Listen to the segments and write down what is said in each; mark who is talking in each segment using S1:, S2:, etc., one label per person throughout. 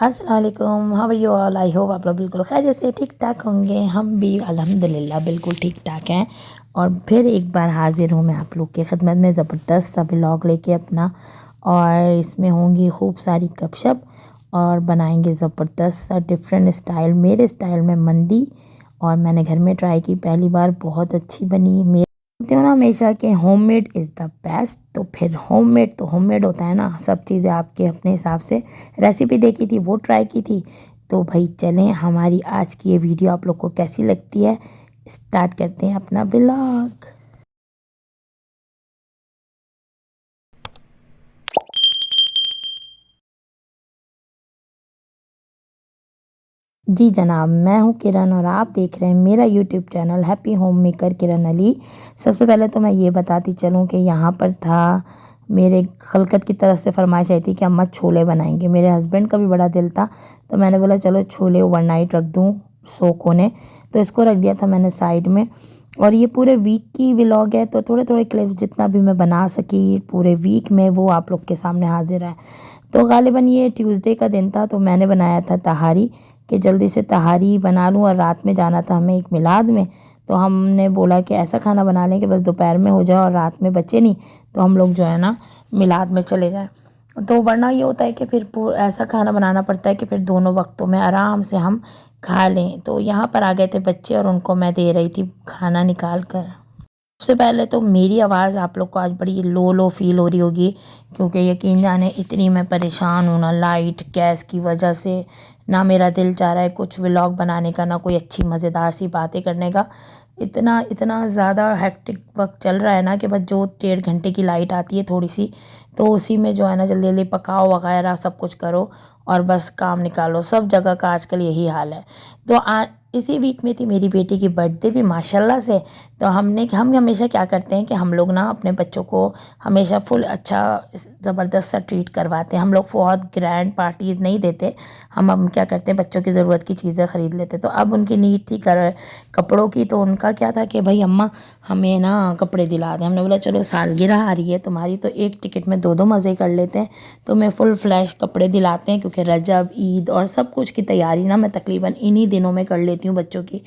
S1: अस्सलाम वालेकुम, how are you all. I hope आप लोग बिल्कुल खैरियत से ठीक ठाक होंगे। हम भी अल्हम्दुलिल्लाह बिल्कुल ठीक ठाक हैं। और फिर एक बार हाज़िर हूँ मैं आप लोग की खिदमत में ज़बरदस्त सा व्लॉग लेके अपना। और इसमें होंगी खूब सारी गपशप और बनाएंगे ज़बरदस्त सा डिफरेंट स्टाइल, मेरे स्टाइल में मंदी। और मैंने घर में ट्राई की पहली बार, बहुत अच्छी बनी। मेरे बोलते हो ना हमेशा कि होममेड इज़ द बेस्ट, तो फिर होममेड तो होममेड होता है ना, सब चीज़ें आपके अपने हिसाब से। रेसिपी देखी थी वो ट्राई की थी। तो भाई चलें, हमारी आज की ये वीडियो आप लोग को कैसी लगती है, स्टार्ट करते हैं अपना व्लॉग। जी जनाब, मैं हूँ किरण और आप देख रहे हैं मेरा YouTube channel happy home maker Kiran Ali. सबसे पहले तो मैं ये बताती चलूँ कि यहाँ पर था, मेरे खलकत की तरफ से फरमाइश आई थी कि अम्मा छोले बनाएंगे। मेरे हस्बैंड का भी बड़ा दिल था, तो मैंने बोला चलो छोले ओवरनाइट रख दूँ सोक होने। तो इसको रख दिया था मैंने साइड में। और ये पूरे वीक की व्लॉग है, तो थोड़े थोड़े क्लिप्स जितना भी मैं बना सकी पूरे वीक में वो आप लोग के सामने हाजिर है। तो गालिबन ये ट्यूसडे का दिन था, तो मैंने बनाया था तहारी, कि जल्दी से तहारी बना लूँ। और रात में जाना था हमें एक मिलाद में, तो हमने बोला कि ऐसा खाना बना लें कि बस दोपहर में हो जाए और रात में बचे नहीं, तो हम लोग जो है ना मिलाद में चले जाएं। तो वरना ये होता है कि फिर ऐसा खाना बनाना पड़ता है कि फिर दोनों वक्तों में आराम से हम खा लें। तो यहाँ पर आ गए थे बच्चे और उनको मैं दे रही थी खाना निकाल कर। सबसे पहले तो मेरी आवाज़ आप लोग को आज बड़ी लो लो फील हो रही होगी, क्योंकि यकीन जाने इतनी मैं परेशान हूँ ना लाइट गैस की वजह से। ना मेरा दिल चाह रहा है कुछ व्लॉग बनाने का, ना कोई अच्छी मज़ेदार सी बातें करने का। इतना इतना ज़्यादा हेक्टिक वक्त चल रहा है ना कि बस जो 1.5 घंटे की लाइट आती है थोड़ी सी, तो उसी में जो है ना जल्दी जल्दी पकाओ वगैरह सब कुछ करो और बस काम निकालो। सब जगह का आजकल यही हाल है। तो इसी वीक में थी मेरी बेटी की बर्थडे भी माशाल्लाह से। तो हम हमेशा क्या करते हैं कि हम लोग ना अपने बच्चों को हमेशा फुल अच्छा ज़बरदस्त सा ट्रीट करवाते हैं। हम लोग बहुत ग्रैंड पार्टीज़ नहीं देते। हम क्या करते हैं, बच्चों की ज़रूरत की चीज़ें ख़रीद लेते। तो अब उनकी नीड थी कपड़ों की, तो उनका क्या था कि भाई अम्मा हमें ना कपड़े दिला दें। हमने बोला चलो सालगिरह आ रही है तुम्हारी, तो एक टिकट में दो दो मज़े कर लेते हैं। तो मैं फुल फ्लैश कपड़े दिलाते हैं, क्योंकि रजब ईद और सब कुछ की तैयारी ना मैं तकरीबन इन्हीं दिनों में कर लेती हूँ बच्चों की।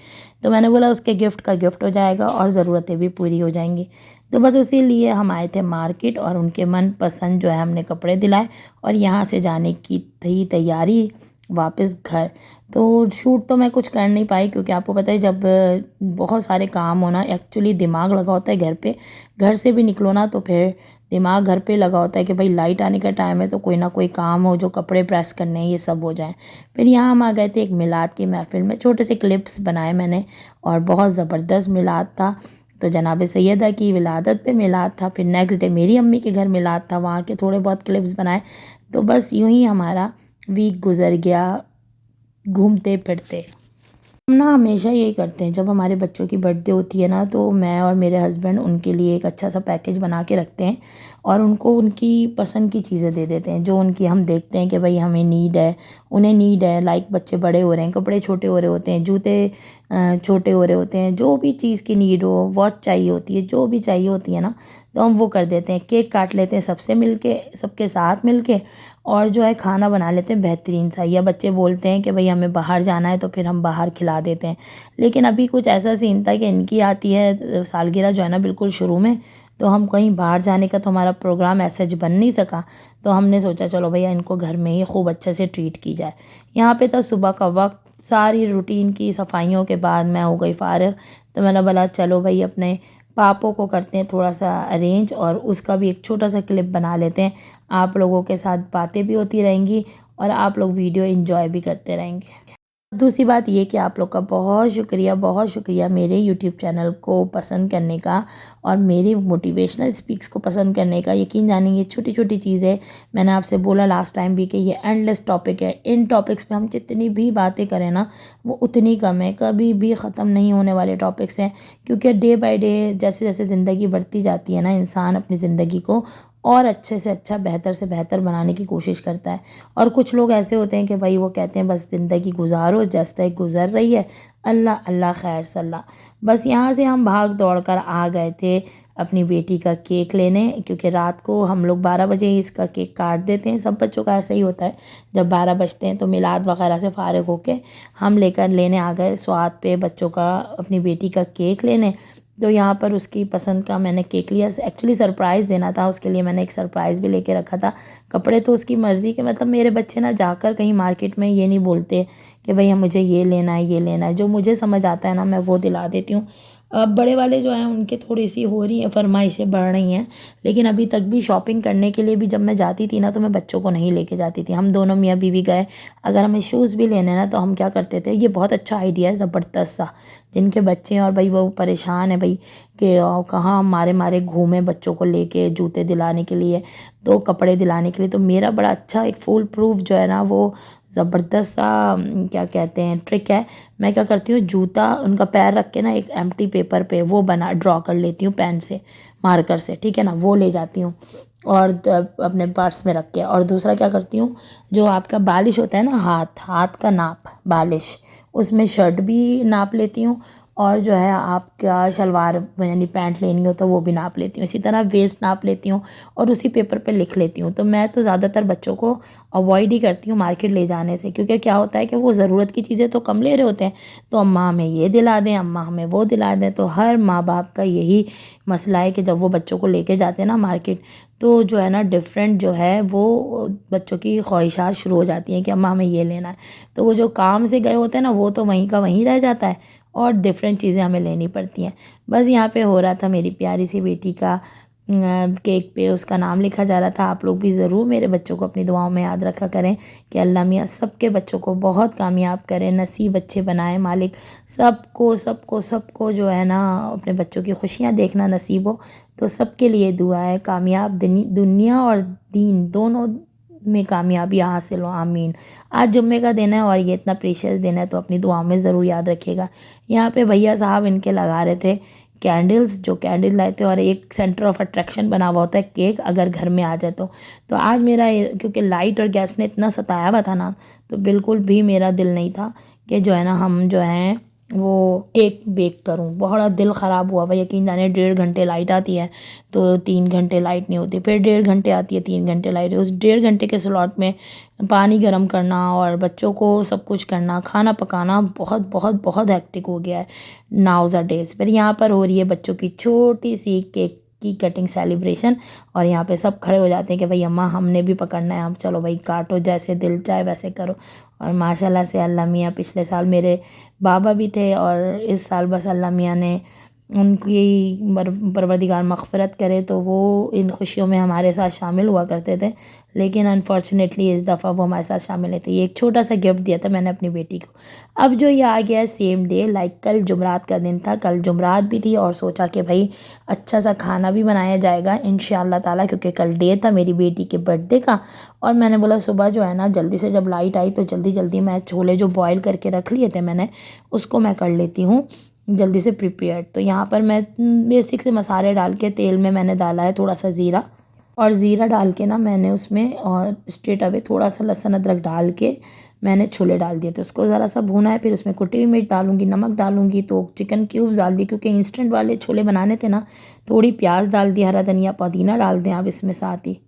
S1: तो मैंने बोला उसके गिफ्ट का गिफ्ट हो जाएगा और ज़रूरतें भी पूरी हो जाएंगी। तो बस उसी लिए हम आए थे मार्केट और उनके मन पसंद जो है हमने कपड़े दिलाए और यहाँ से जाने की थी तैयारी वापस घर। तो शूट तो मैं कुछ कर नहीं पाई, क्योंकि आपको पता है जब बहुत सारे काम होना एक्चुअली दिमाग लगा होता है घर पे। घर से भी निकलो ना तो फिर दिमाग घर पे लगा होता है कि भाई लाइट आने का टाइम है, तो कोई ना कोई काम हो, जो कपड़े प्रेस करने हैं ये सब हो जाए। फिर यहाँ हम आ गए थे एक मिलाद की महफ़िल में। छोटे से क्लिप्स बनाए मैंने और बहुत ज़बरदस्त मिलाद था। तो जनाब सैयदा की विलादत पे मिलाद था, फिर नेक्स्ट डे मेरी अम्मी के घर मिलाद था, वहाँ के थोड़े बहुत क्लिप्स बनाए। तो बस यूँ ही हमारा वीक गुज़र गया घूमते फिरते। हम ना हमेशा यही करते हैं, जब हमारे बच्चों की बर्थडे होती है ना, तो मैं और मेरे हस्बैंड उनके लिए एक अच्छा सा पैकेज बना के रखते हैं और उनको उनकी पसंद की चीज़ें दे देते हैं, जो उनकी हम देखते हैं कि भाई हमें नीड है, उन्हें नीड है। लाइक बच्चे बड़े हो रहे हैं, कपड़े छोटे हो रहे होते हैं, जूते छोटे हो रहे होते हैं, जो भी चीज़ की नीड हो, वॉच चाहिए होती है, जो भी चाहिए होती है ना, तो हम वो कर देते हैं। केक काट लेते हैं सबसे मिल के, सबके साथ मिल के, और जो है खाना बना लेते हैं बेहतरीन सा। या बच्चे बोलते हैं कि भाई हमें बाहर जाना है, तो फिर हम बाहर खिला देते हैं। लेकिन अभी कुछ ऐसा सीन था कि इनकी आती है सालगिरह जो है ना बिल्कुल शुरू में, तो हम कहीं बाहर जाने का तो हमारा प्रोग्राम ऐसा बन नहीं सका। तो हमने सोचा चलो भैया इनको घर में ही खूब अच्छे से ट्रीट की जाए। यहाँ पे था सुबह का वक्त, सारी रूटीन की सफाइयों के बाद मैं हो गई फ़ारिग। तो मैंने बोला चलो भाई अपने पापों को करते हैं थोड़ा सा अरेंज, और उसका भी एक छोटा सा क्लिप बना लेते हैं। आप लोगों के साथ बातें भी होती रहेंगी और आप लोग वीडियो एंजॉय भी करते रहेंगे। दूसरी बात ये कि आप लोग का बहुत शुक्रिया मेरे यूट्यूब चैनल को पसंद करने का और मेरी मोटिवेशनल स्पीक्स को पसंद करने का। यकीन जानेंगे छोटी छोटी चीज़ें, मैंने आपसे बोला लास्ट टाइम भी कि ये एंडलेस टॉपिक है। इन टॉपिक्स पे हम जितनी भी बातें करें ना वो उतनी कम है, कभी भी ख़त्म नहीं होने वाले टॉपिक्स हैं। क्योंकि डे बाय डे जैसे जैसे ज़िंदगी बढ़ती जाती है ना, इंसान अपनी ज़िंदगी को और अच्छे से अच्छा, बेहतर से बेहतर बनाने की कोशिश करता है। और कुछ लोग ऐसे होते हैं कि भाई वो कहते हैं बस ज़िंदगी गुजारो, जैसे तक गुज़र रही है, अल्लाह अल्लाह खैर सल्ला। बस यहाँ से हम भाग दौड़ कर आ गए थे अपनी बेटी का केक लेने, क्योंकि रात को हम लोग 12 बजे ही इसका केक काट देते हैं। सब बच्चों का ऐसा ही होता है, जब 12 बजते हैं तो मिलाद वगैरह से फ़ारिग होके हम लेकर लेने आ गए स्वाद पे बच्चों का, अपनी बेटी का केक लेने। तो यहाँ पर उसकी पसंद का मैंने केक लिया। एक्चुअली सरप्राइज़ देना था उसके लिए, मैंने एक सरप्राइज़ भी लेके रखा था। कपड़े तो उसकी मर्ज़ी के, मतलब मेरे बच्चे ना जाकर कहीं मार्केट में ये नहीं बोलते कि भैया मुझे ये लेना है, ये लेना है। जो मुझे समझ आता है ना मैं वो दिला देती हूँ। अब बड़े वाले जो हैं उनके थोड़ी सी हो रही हैं, फरमाइशें बढ़ रही हैं। लेकिन अभी तक भी शॉपिंग करने के लिए भी जब मैं जाती थी ना तो मैं बच्चों को नहीं लेके जाती थी। हम दोनों मियाँ बीवी गए, अगर हमें शूज़ भी लेने ना तो हम क्या करते थे, ये बहुत अच्छा आइडिया है ज़बरदस्त सा, जिनके बच्चे हैं और भाई वो परेशान है भाई कि कहाँ मारे मारे घूमे बच्चों को लेके जूते दिलाने के लिए, तो कपड़े दिलाने के लिए। तो मेरा बड़ा अच्छा एक फुल प्रूफ जो है ना वो ज़बरदस्त सा क्या कहते हैं ट्रिक है। मैं क्या करती हूँ, जूता उनका पैर रख के ना एक एम्प्टी पेपर पे वो बना ड्रॉ कर लेती हूँ पेन से, मार्कर से, ठीक है ना, वो ले जाती हूँ और अपने पर्स में रख के। और दूसरा क्या करती हूँ, जो आपका बालिश होता है ना, हाथ हाथ का नाप बालिश, उसमें शर्ट भी नाप लेती हूँ और जो है आपका शलवार यानी पैंट लेनी हो तो वो भी नाप लेती हूँ। इसी तरह वेस्ट नाप लेती हूँ और उसी पेपर पे लिख लेती हूँ। तो मैं तो ज़्यादातर बच्चों को अवॉइड ही करती हूँ मार्केट ले जाने से, क्योंकि क्या होता है कि वो ज़रूरत की चीज़ें तो कम ले रहे होते हैं, तो अम्मा हमें ये दिला दें, अम्मा हमें वो दिला दें। तो हर माँ बाप का यही मसला है कि जब वो बच्चों को लेके जाते हैं ना मार्केट, तो जो है ना डिफरेंट जो है वो बच्चों की ख्वाहिशात शुरू हो जाती हैं कि अम्मा हमें ये लेना है। तो वो जो काम से गए होते हैं ना वो तो वहीं का वहीं रह जाता है और डिफरेंट चीज़ें हमें लेनी पड़ती हैं। बस यहाँ पे हो रहा था मेरी प्यारी सी बेटी का केक पे उसका नाम लिखा जा रहा था। आप लोग भी ज़रूर मेरे बच्चों को अपनी दुआओं में याद रखा करें कि अल्लाह मियाँ सबके बच्चों को बहुत कामयाब करें, नसीब अच्छे बनाए मालिक, सबको सबको सबको जो है ना अपने बच्चों की खुशियाँ देखना नसीब हो। तो सबके लिए दुआ है, कामयाब दुनिया और दीन दोनों में कामयाबी हासिल हो, आमीन। आज जुम्मे का दिन है और ये इतना प्रीशियस दिन है तो अपनी दुआओं में ज़रूर याद रखिएगा। यहाँ पे भैया साहब इनके लगा रहे थे कैंडल्स, जो कैंडल लाए थे और एक सेंटर ऑफ अट्रैक्शन बना हुआ होता है केक, अगर घर में आ जाए तो आज मेरा क्योंकि लाइट और गैस ने इतना सताया हुआ था ना, तो बिल्कुल भी मेरा दिल नहीं था कि जो है ना हम जो हैं वो केक बेक करूं। बहुत दिल ख़राब हुआ भाई, यकीन जाने 1.5 घंटे लाइट आती है तो 3 घंटे लाइट नहीं होती, फिर 1.5 घंटे आती है, 3 घंटे लाइट, उस 1.5 घंटे के स्लॉट में पानी गर्म करना और बच्चों को सब कुछ करना, खाना पकाना बहुत बहुत बहुत हेक्टिक हो गया है नाउज़ अ डेज़। फिर यहाँ पर हो रही है बच्चों की छोटी सी केक की कटिंग सेलिब्रेशन और यहाँ पे सब खड़े हो जाते हैं कि भाई अम्मा हमने भी पकड़ना है, हम चलो भाई काटो, जैसे दिल चाहे वैसे करो। और माशाल्लाह से अल्लाह मियाँ, पिछले साल मेरे बाबा भी थे और इस साल बस अल्लाह मियाँ ने उनकी परवरदिगार मग़फ़िरत करे तो वो इन खुशियों में हमारे साथ शामिल हुआ करते थे। लेकिन अनफॉर्चुनेटली इस दफ़ा वो हमारे साथ शामिल नहीं थे। ये एक छोटा सा गिफ्ट दिया था मैंने अपनी बेटी को। अब जो ये आ गया है सेम डे, लाइक कल जुमरात का दिन था, कल जुमरात भी थी और सोचा कि भाई अच्छा सा खाना भी बनाया जाएगा इंशाअल्लाह ताला, क्योंकि कल डे था मेरी बेटी के बर्थडे का। और मैंने बोला सुबह जो है ना जल्दी से जब लाइट आई तो जल्दी जल्दी मैं छोले जो बॉयल करके रख लिए थे मैंने, उसको मैं कर लेती हूँ जल्दी से प्रिपेयर्ड। तो यहाँ पर मैं बेसिक से मसाले डाल के तेल में मैंने डाला है थोड़ा सा ज़ीरा, और ज़ीरा डाल के ना मैंने उसमें और स्ट्रेट अवे थोड़ा सा लहसुन अदरक डाल के मैंने छोले डाल दिए थे, उसको ज़रा सा भूना है। फिर उसमें कुटी हुई मिर्च डालूंगी, नमक डालूंगी, तो चिकन क्यूब्स डाल दिए क्योंकि इंस्टेंट वाले छोले बनाने थे ना। थोड़ी प्याज डाल दिया, हरा धनिया पुदीना डाल दें आप इसमें साथ ही।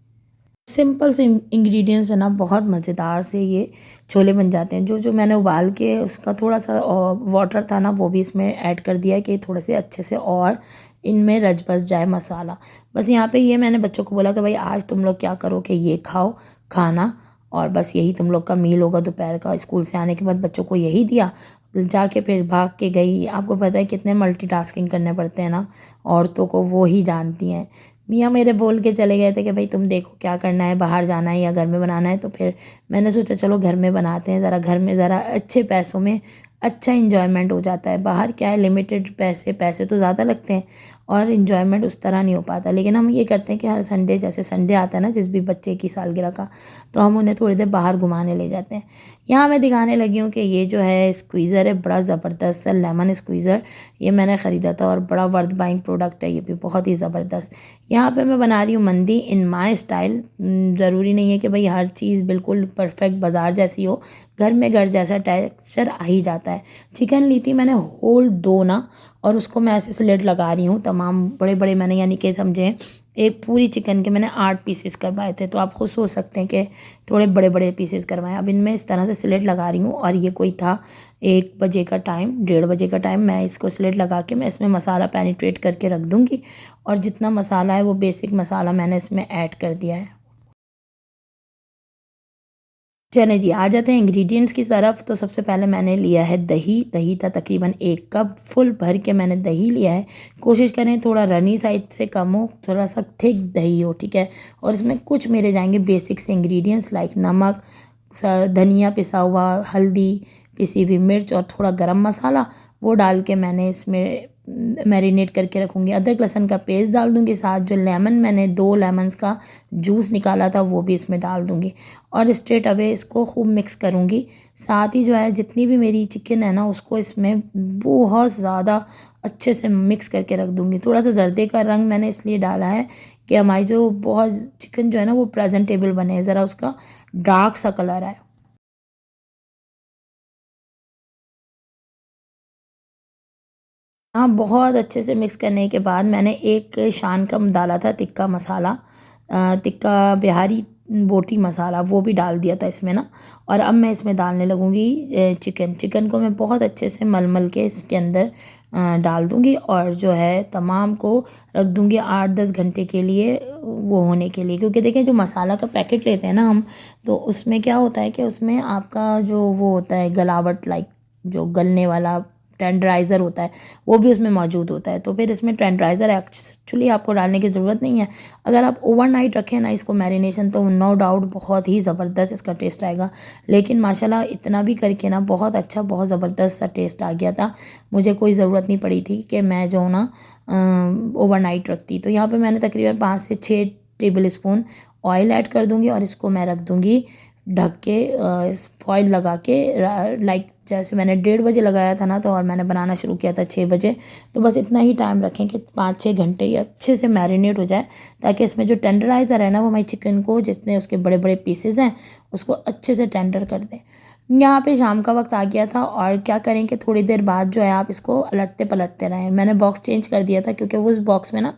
S1: सिंपल से इंग्रेडिएंट्स है ना, बहुत मज़ेदार से ये छोले बन जाते हैं। जो जो मैंने उबाल के उसका थोड़ा सा वाटर था ना वो भी इसमें ऐड कर दिया है कि थोड़े से अच्छे से और इनमें रच बस जाए मसाला। बस यहाँ पे ये मैंने बच्चों को बोला कि भाई आज तुम लोग क्या करो कि ये खाओ खाना, और बस यही तुम लोग का मील होगा दोपहर का। स्कूल से आने के बाद बच्चों को यही दिया, जाके फिर भाग के गई। आपको पता है कितने मल्टीटास्किंग करने पड़ते हैं ना औरतों को, वो ही जानती हैं। मियाँ मेरे बोल के चले गए थे कि भाई तुम देखो क्या करना है, बाहर जाना है या घर में बनाना है। तो फिर मैंने सोचा चलो घर में बनाते हैं, ज़रा घर में ज़रा अच्छे पैसों में अच्छा इंजॉयमेंट हो जाता है। बाहर क्या है लिमिटेड पैसे, पैसे तो ज़्यादा लगते हैं और इन्जॉयमेंट उस तरह नहीं हो पाता। लेकिन हम ये करते हैं कि हर संडे, जैसे संडे आता है ना जिस भी बच्चे की सालगिरह का, तो हम उन्हें थोड़ी देर बाहर घुमाने ले जाते हैं। यहाँ मैं दिखाने लगी हूँ कि ये जो है स्क्वीज़र है, बड़ा ज़बरदस्त लेमन स्क्वीज़र। ये मैंने ख़रीदा था और बड़ा वर्थ बाइंग प्रोडक्ट है ये भी, बहुत ही ज़बरदस्त। यहाँ पे मैं बना रही हूँ मंदी इन माय स्टाइल। ज़रूरी नहीं है कि भाई हर चीज़ बिल्कुल परफेक्ट बाज़ार जैसी हो, घर में घर जैसा टेक्सचर आ ही जाता है। चिकन ली थी मैंने होल 2 ना, और उसको मैं ऐसे स्लिट लगा रही हूँ तमाम बड़े बड़े, मैंने यानी कि समझें एक पूरी चिकन के मैंने 8 पीसेस करवाए थे, तो आप खुद सोच सकते हैं कि थोड़े बड़े बड़े पीसेस करवाए। अब इनमें इस तरह से स्लिट लगा रही हूँ, और ये कोई था 1 बजे का टाइम, 1:30 बजे का टाइम। मैं इसको स्लिट लगा के मैं इसमें मसाला पेनिट्रेट करके रख दूँगी, और जितना मसाला है वो बेसिक मसाला मैंने इसमें ऐड कर दिया है। चलें जी, आ जाते हैं इंग्रेडिएंट्स की तरफ। तो सबसे पहले मैंने लिया है दही। दही था तकरीबन 1 कप, फुल भर के मैंने दही लिया है। कोशिश करें थोड़ा रनी साइड से कम हो, थोड़ा-सा थिक दही हो, ठीक है? और इसमें कुछ मेरे जाएँगे बेसिक से इंग्रेडिएंट्स लाइक नमक, धनिया पिसा हुआ, हल्दी, पिसी हुई मिर्च और थोड़ा गरम मसाला, वो डाल के मैंने इसमें मैरिनेट करके रखूँगी। अदरक लहसुन का पेस्ट डाल दूँगी, साथ जो लेमन मैंने 2 लेमन्स का जूस निकाला था वो भी इसमें डाल दूँगी, और स्ट्रेट अवे इसको खूब मिक्स करूँगी। साथ ही जो है जितनी भी मेरी चिकन है ना, उसको इसमें बहुत ज़्यादा अच्छे से मिक्स करके रख दूँगी। थोड़ा-सा जर्दे का रंग मैंने इसलिए डाला है कि हमारी जो बहुत चिकन जो है ना वो प्रेज़ेंटेबल बने, ज़रा उसका डार्क सा कलर आए। हाँ, बहुत अच्छे से मिक्स करने के बाद मैंने एक शान का डाला था तिक्का मसाला, तिक्का बिहारी बोटी मसाला, वो भी डाल दिया था इसमें ना। और अब मैं इसमें डालने लगूँगी चिकन। चिकन को मैं बहुत अच्छे से मल-मल के इसके अंदर डाल दूँगी, और जो है तमाम को रख दूँगी 8-10 घंटे के लिए वो होने के लिए। क्योंकि देखिए जो मसाला का पैकेट लेते हैं ना हम, तो उसमें क्या होता है कि उसमें आपका जो वो होता है गलावट, लाइक जो गलने वाला टेंडराइज़र होता है, वो भी उसमें मौजूद होता है। तो फिर इसमें टेंडराइज़र एक्चुअली आपको डालने की ज़रूरत नहीं है। अगर आप ओवरनाइट रखें ना इसको मैरिनेशन, तो नो डाउट बहुत ही ज़बरदस्त इसका टेस्ट आएगा। लेकिन माशाल्लाह इतना भी करके ना बहुत अच्छा, बहुत ज़बरदस्त सा टेस्ट आ गया था। मुझे कोई ज़रूरत नहीं पड़ी थी कि मैं जो ना ओवरनाइट रखती। तो यहाँ पे मैंने तकरीबन 5 से 6 टेबल स्पून ऑयल ऐड कर दूँगी, और इसको मैं रख दूँगी ढक के, इस फॉइल लगा के, लाइक जैसे मैंने 1:30 बजे लगाया था ना, तो और मैंने बनाना शुरू किया था 6 बजे। तो बस इतना ही टाइम रखें कि 5-6 घंटे ये अच्छे से मैरिनेट हो जाए, ताकि इसमें जो टेंडराइज़र है ना वो हमारी चिकन को, जितने उसके बड़े बड़े पीसेस हैं उसको अच्छे से टेंडर कर दे। यहाँ पे शाम का वक्त आ गया था, और क्या करें कि थोड़ी देर बाद जो है आप इसको अलटते पलटते रहें। मैंने बॉक्स चेंज कर दिया था क्योंकि उस बॉक्स में ना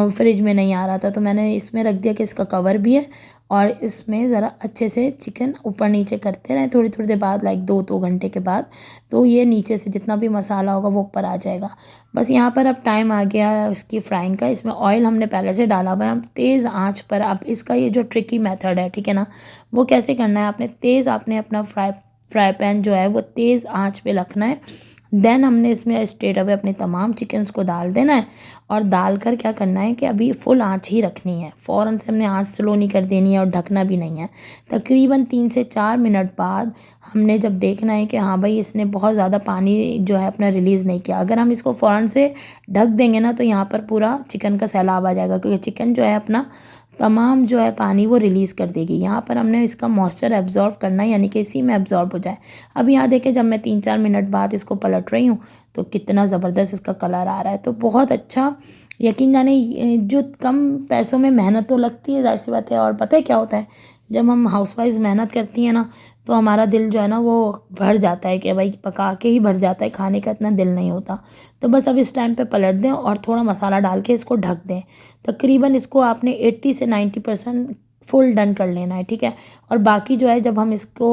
S1: फ्रिज में नहीं आ रहा था, तो मैंने इसमें रख दिया कि इसका कवर भी है, और इसमें ज़रा अच्छे से चिकन ऊपर नीचे करते रहें थोड़ी थोड़ी देर बाद, लाइक 2-2 घंटे के बाद। तो ये नीचे से जितना भी मसाला होगा वो ऊपर आ जाएगा। बस यहाँ पर अब टाइम आ गया है उसकी फ्राइंग का। इसमें ऑयल हमने पहले से डाला हुआ है, हम तेज़ आंच पर। अब इसका ये जो ट्रिकी मेथड है, ठीक है ना, वो कैसे करना है, आपने अपना फ्राई पैन जो है वो तेज़ आंच पे रखना है। देन हमने इसमें स्ट्रेट अवे अपने तमाम चिकन्स को डाल देना है, और डाल कर क्या करना है कि अभी फुल आंच ही रखनी है, फ़ौरन से हमने आंच स्लो नहीं कर देनी है, और ढकना भी नहीं है। तकरीबन 3 से 4 मिनट बाद हमने जब देखना है कि हाँ भाई इसने बहुत ज़्यादा पानी जो है अपना रिलीज़ नहीं किया, अगर हम इसको फ़ौरन से ढक देंगे ना, तो यहाँ पर पूरा चिकन का सैलाब आ जाएगा, क्योंकि चिकन जो है अपना तमाम जो है पानी वो रिलीज़ कर देगी। यहाँ पर हमने इसका मॉइस्चर एब्ज़ॉर्ब करना है, यानी कि इसी में एब्ज़ॉर्ब हो जाए। अब यहाँ देखें, जब मैं 3-4 मिनट बाद इसको पलट रही हूँ, तो कितना ज़बरदस्त इसका कलर आ रहा है। तो बहुत अच्छा, यकीन जाने जो कम पैसों में मेहनत तो लगती है, ज़ाहिर सी बात है। और पता है क्या होता है, जब हम हाउसवाइफ़ मेहनत करती हैं ना, तो हमारा दिल जो है ना वो भर जाता है कि भाई पका के ही भर जाता है, खाने का इतना दिल नहीं होता। तो बस अब इस टाइम पे पलट दें और थोड़ा मसाला डाल के इसको ढक दें। तकरीबन इसको आपने 80 से 90% फुल डन कर लेना है, ठीक है। और बाकी जो है जब हम इसको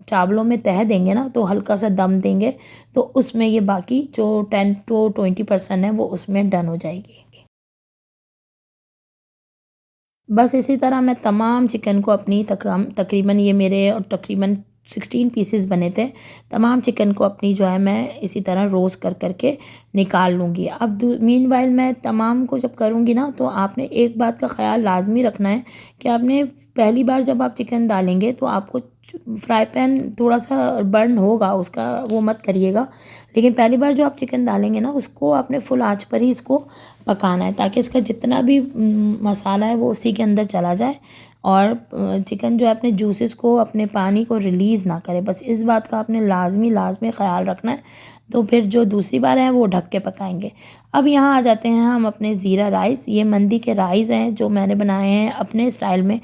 S1: चावलों में तह देंगे ना, तो हल्का सा दम देंगे, तो उसमें ये बाकी जो 10 टू 20% है वो उसमें डन हो जाएगी। बस इसी तरह मैं तमाम चिकन को अपनी तकरीबन ये मेरे और तकरीबन 16 पीसेस बने थे। तमाम चिकन को अपनी जो है मैं इसी तरह रोस्ट कर के निकाल लूँगी। अब मीनवाइल मैं तमाम को जब करूँगी ना, तो आपने एक बात का ख़्याल लाज़मी रखना है कि आपने पहली बार जब आप चिकन डालेंगे तो आपको फ्राई पैन थोड़ा-सा बर्न होगा, उसका वो मत करिएगा। लेकिन पहली बार जो आप चिकन डालेंगे ना, उसको आपने फुल आँच पर ही इसको पकाना है, ताकि इसका जितना भी मसाला है वो उसी के अंदर चला जाए और चिकन जो है अपने जूसेस को, अपने पानी को रिलीज़ ना करे। बस इस बात का आपने लाज़मी ख़्याल रखना है। तो फिर जो दूसरी बार है वो ढक के पकाएंगे। अब यहाँ आ जाते हैं हम अपने ज़ीरा राइस। ये मंदी के राइस हैं जो मैंने बनाए हैं अपने स्टाइल में।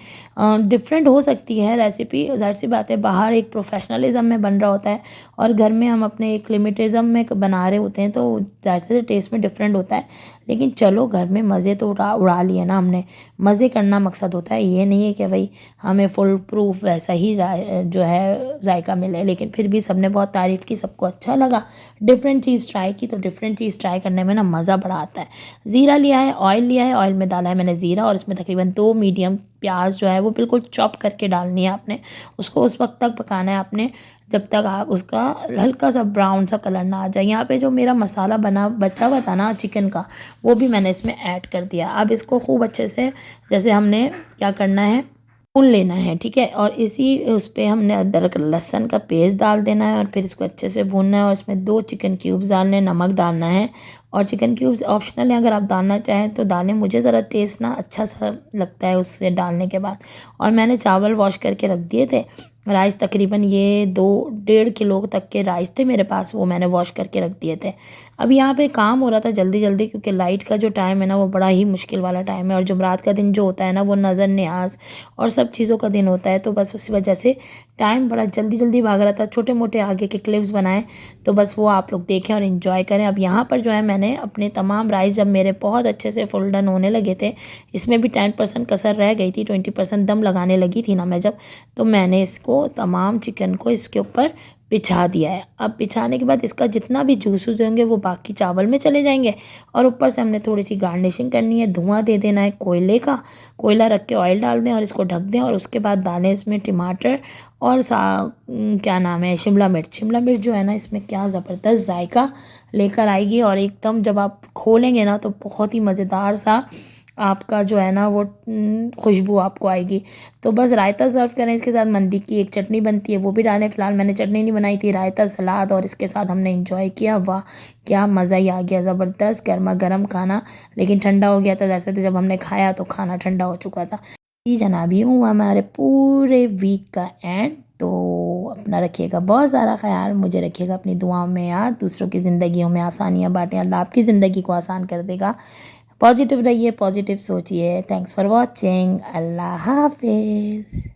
S1: डिफरेंट हो सकती है रेसिपी, ज़ाहिर सी बात है, बाहर एक प्रोफेशनलिज्म में बन रहा होता है और घर में हम अपने एक लिमिटिज़म में बना रहे होते हैं, तो ज़ाहिर से टेस्ट में डिफरेंट होता है। लेकिन चलो, घर में मज़े तो उड़ा लिए ना हमने। मज़े करना मकसद होता है, ये नहीं है कि भाई हमें फुल प्रूफ वैसा ही जो है जायका मिले। लेकिन फिर भी सबने बहुत तारीफ़ की, सबको अच्छा लगा। डिफरेंट चीज़ ट्राई की, तो डिफरेंट चीज़ ट्राई करने में ना मज़ा बड़ा आता है। ज़ीरा लिया है, ऑयल लिया है, ऑयल में डाला है मैंने ज़ीरा और इसमें तकरीबन 2 मीडियम प्याज जो है वो बिल्कुल चॉप करके डालनी है आपने। उसको उस वक्त तक पकाना है आपने जब तक आप उसका हल्का सा ब्राउन सा कलर ना आ जाए। यहाँ पे जो मेरा मसाला बचा हुआ था ना चिकन का, वो भी मैंने इसमें ऐड कर दिया। अब इसको खूब अच्छे से, जैसे हमने क्या करना है, भून लेना है, ठीक है। और इसी उस पे हमने अदरक लहसुन का पेस्ट डाल देना है और फिर इसको अच्छे से भूनना है और इसमें 2 चिकन क्यूब्स डालने हैं, नमक डालना है। और चिकन क्यूब्स ऑप्शनल है, अगर आप डालना चाहें तो डालें। मुझे ज़रा टेस्ट ना अच्छा सा लगता है उससे डालने के बाद। और मैंने चावल वॉश करके रख दिए थे। राइस तकरीबन ये 2 डेढ़ किलो तक के राइस थे मेरे पास, वो मैंने वॉश करके रख दिए थे। अब यहाँ पे काम हो रहा था जल्दी जल्दी, क्योंकि लाइट का जो टाइम है ना वो बड़ा ही मुश्किल वाला टाइम है और जुमरात का दिन जो होता है ना वो नज़र न्याज और सब चीज़ों का दिन होता है। तो बस उसी वजह से टाइम बड़ा जल्दी जल्दी भाग रहा था। छोटे मोटे आगे के क्लिप्स बनाए, तो बस वो आप लोग देखें और इन्जॉय करें। अब यहाँ पर जो है मैंने अपने तमाम राइस जब मेरे बहुत अच्छे से फुल डन होने लगे थे, इसमें भी 10% कसर रह गई थी, 20% दम लगाने लगी थी ना मैं जब, तो मैंने इसको तमाम चिकन को इसके ऊपर बिछा दिया है। अब बिछाने के बाद इसका जितना भी जूसेस होंगे वो बाकी चावल में चले जाएंगे और ऊपर से हमने थोड़ी सी गार्निशिंग करनी है, धुआं दे देना है कोयले का। कोयला रख के ऑयल डाल दें और इसको ढक दें और उसके बाद डालें इसमें टमाटर और क्या नाम है, शिमला मिर्च। शिमला मिर्च जो है ना इसमें क्या ज़बरदस्त जायका लेकर आएगी और एकदम जब आप खोलेंगे ना तो बहुत ही मज़ेदार सा आपका जो है ना वो खुशबू आपको आएगी। तो बस रायता सर्व करें इसके साथ। मंदी की एक चटनी बनती है, वो भी डालें। फ़िलहाल मैंने चटनी नहीं बनाई थी, रायता, सलाद और इसके साथ हमने इंजॉय किया। वाह, क्या मज़ा ही आ गया, ज़बरदस्त गर्मा गर्म खाना। लेकिन ठंडा हो गया था, दरअसल जब हमने खाया तो खाना ठंडा हो चुका था। जी जनाब, यूँ हुआ हमारे पूरे वीक का एंड। तो अपना रखिएगा बहुत सारा ख्याल, मुझे रखिएगा अपनी दुआओं में याद। दूसरों की ज़िंदगियों में आसानियाँ बाँटें, अल्लाह आपकी ज़िंदगी को आसान कर देगा। पॉजिटिव रहिए, पॉजिटिव सोचिए। Thanks for watching. अल्लाह हाफिज़।